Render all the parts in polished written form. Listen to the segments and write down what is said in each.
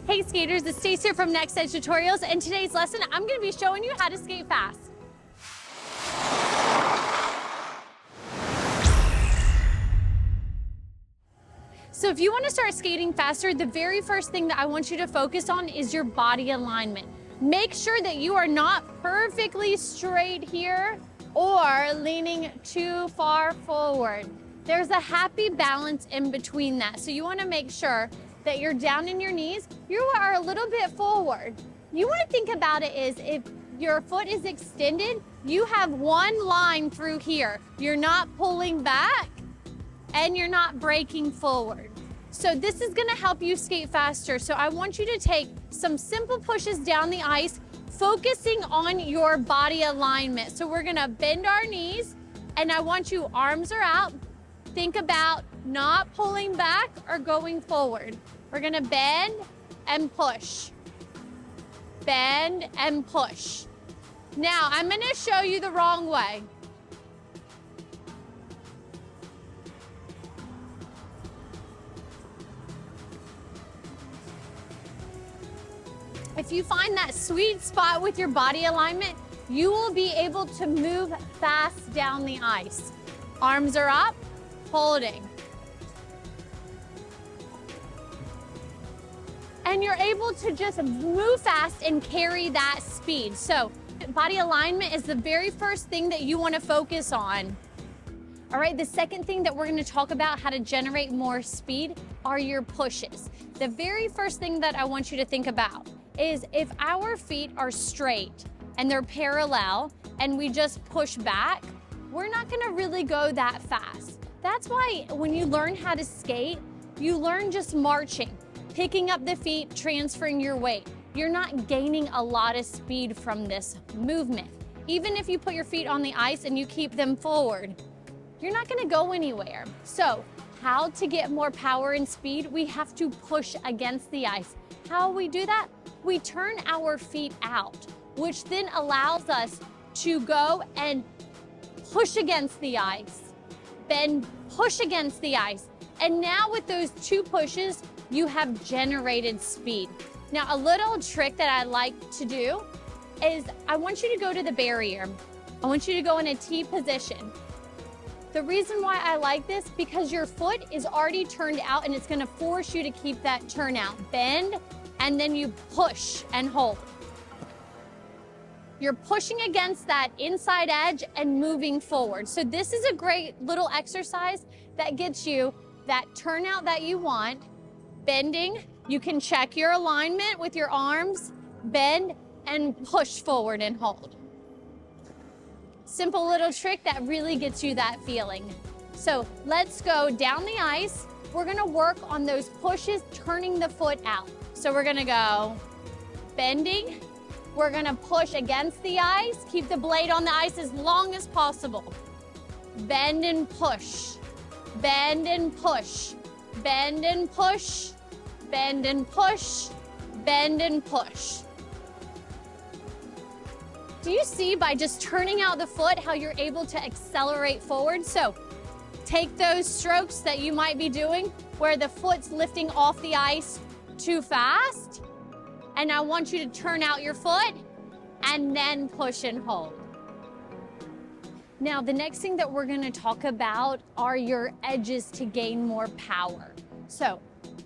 Hey skaters, it's Stace here from Next Edge Tutorials, and today's lesson I'm going to be showing you how to skate fast. So if you want to start skating faster, the very first thing that I want you to focus on is your body alignment. Make sure that you are not perfectly straight here or leaning too far forward. There's a happy balance in between that. So you want to make sure that you're down in your knees, you are a little bit forward. You want to think about it is if your foot is extended, you have one line through here. You're not pulling back and you're not breaking forward. So this is going to help you skate faster. So I want you to take some simple pushes down the ice, focusing on your body alignment. So we're going to bend our knees, and I want you, arms are out. Think about not pulling back or going forward. We're gonna bend and push. Bend and push. Now, I'm gonna show you the wrong way. If you find that sweet spot with your body alignment, you will be able to move fast down the ice. Arms are up, holding. And you're able to just move fast and carry that speed. So body alignment is the very first thing that you want to focus on. All right, the second thing that we're going to talk about how to generate more speed are your pushes. The very first thing that I want you to think about is if our feet are straight and they're parallel and we just push back, we're not going to really go that fast. That's why when you learn how to skate, you learn just marching, picking up the feet, transferring your weight. You're not gaining a lot of speed from this movement. Even if you put your feet on the ice and you keep them forward, you're not gonna go anywhere. So how to get more power and speed? We have to push against the ice. How we do that? We turn our feet out, which then allows us to go and push against the ice, then push against the ice. And now with those two pushes, you have generated speed. Now, a little trick that I like to do is I want you to go to the barrier. I want you to go in a T position. The reason why I like this, because your foot is already turned out and it's gonna force you to keep that turn out. Bend, and then you push and hold. You're pushing against that inside edge and moving forward. So this is a great little exercise that gets you that turnout that you want. Bending, you can check your alignment with your arms, bend and push forward and hold. Simple little trick that really gets you that feeling. So let's go down the ice. We're gonna work on those pushes, turning the foot out. So we're gonna go bending. We're gonna push against the ice, keep the blade on the ice as long as possible. Bend and push, bend and push, bend and push, bend and push, bend and push. Do you see by just turning out the foot how you're able to accelerate forward? So take those strokes that you might be doing where the foot's lifting off the ice too fast, and I want you to turn out your foot and then push and hold. Now, the next thing that we're gonna talk about are your edges to gain more power. So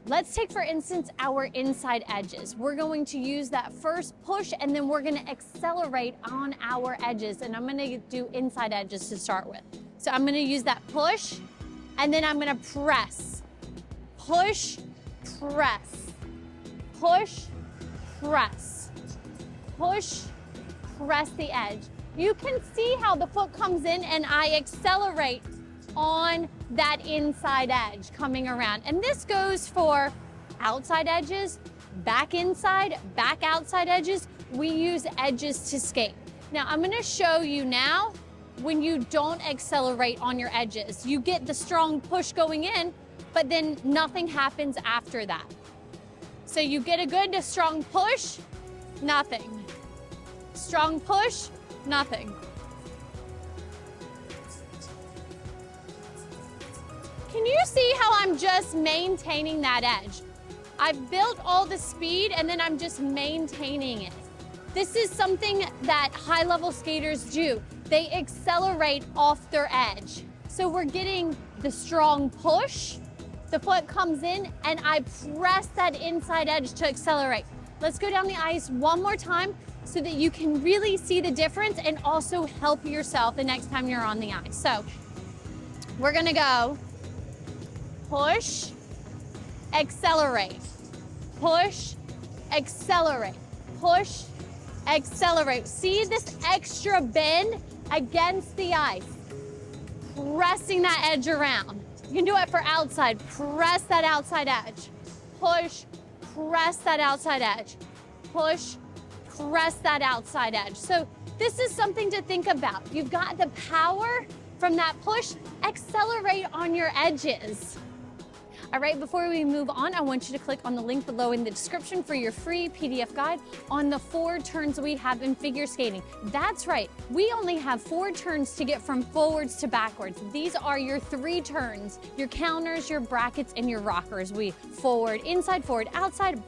let's take, for instance, our inside edges. We're going to use that first push, and then we're gonna accelerate on our edges. And I'm gonna do inside edges to start with. So I'm gonna use that push, and then I'm gonna press. Push, press. Push, press. Push, press the edge. You can see how the foot comes in and I accelerate on that inside edge coming around. And this goes for outside edges, back inside, back outside edges. We use edges to skate. Now I'm gonna show you now when you don't accelerate on your edges. You get the strong push going in, but then nothing happens after that. So you get a good, strong push, nothing. Strong push, nothing. Can you see how I'm just maintaining that edge? I've built all the speed and then I'm just maintaining it. This is something that high-level skaters do. They accelerate off their edge. So we're getting the strong push, the foot comes in, and I press that inside edge to accelerate. Let's go down the ice one more time so that you can really see the difference and also help yourself the next time you're on the ice. So we're gonna go push, accelerate, push, accelerate, push, accelerate. See this extra bend against the ice, pressing that edge around. You can do it for outside. Press that outside edge. Push, press that outside edge. Push, press that outside edge. So this is something to think about. You've got the power from that push. Accelerate on your edges. All right, before we move on, I want you to click on the link below in the description for your free PDF guide on the 4 turns we have in figure skating. That's right, we only have 4 turns to get from forwards to backwards. These are your 3 turns, your counters, your brackets, and your rockers. We forward, outside,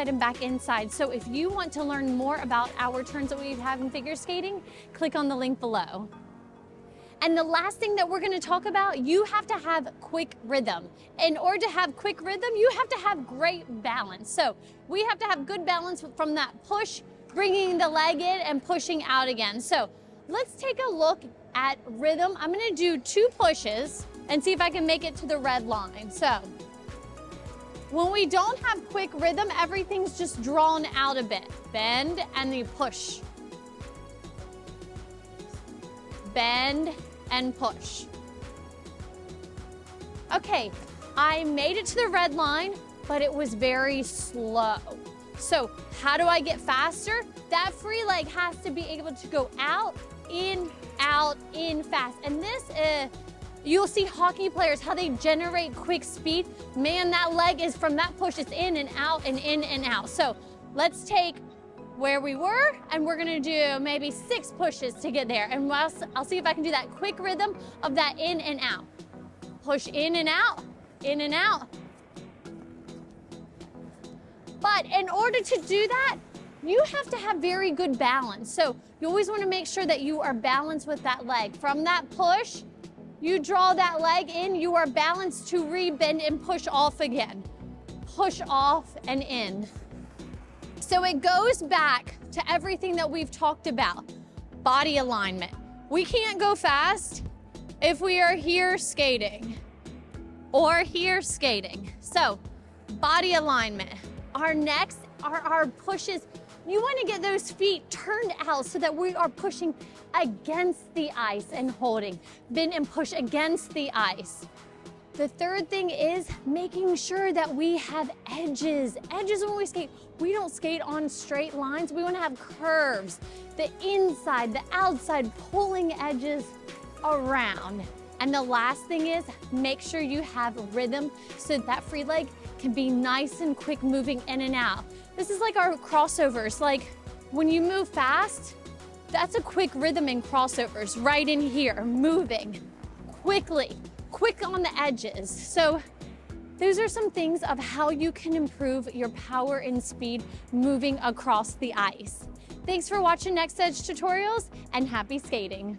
and back inside. So if you want to learn more about our turns that we have in figure skating, click on the link below. And the last thing that we're gonna talk about, you have to have quick rhythm. In order to have quick rhythm, you have to have great balance. So we have to have good balance from that push, bringing the leg in and pushing out again. So let's take a look at rhythm. I'm gonna do 2 pushes and see if I can make it to the red line. So when we don't have quick rhythm, everything's just drawn out a bit. Bend and then push. Bend and push. Okay, I made it to the red line, but it was very slow. So how do I get faster? That free leg has to be able to go out, in, fast. And this, you'll see hockey players, how they generate quick speed. Man, that leg is from that push, it's in and out and in and out. So let's take where we were, and we're gonna do maybe 6 pushes to get there. And I'll see if I can do that quick rhythm of that in and out. Push in and out, in and out. But in order to do that, you have to have very good balance. So you always wanna make sure that you are balanced with that leg. From that push, you draw that leg in, you are balanced to re-bend and push off again. Push off and in. So it goes back to everything that we've talked about. Body alignment. We can't go fast if we are here skating or here skating. So body alignment. Our next are our pushes. You want to get those feet turned out so that we are pushing against the ice and holding. Bend and push against the ice. The third thing is making sure that we have edges. Edges when we skate. We don't skate on straight lines. We want to have curves. The inside, the outside, pulling edges around. And the last thing is make sure you have rhythm so that free leg can be nice and quick moving in and out. This is like our crossovers. Like when you move fast, that's a quick rhythm in crossovers, right in here, moving quickly. Quick on the edges. So those are some things of how you can improve your power and speed moving across the ice. Thanks for watching Next Edge Tutorials and happy skating.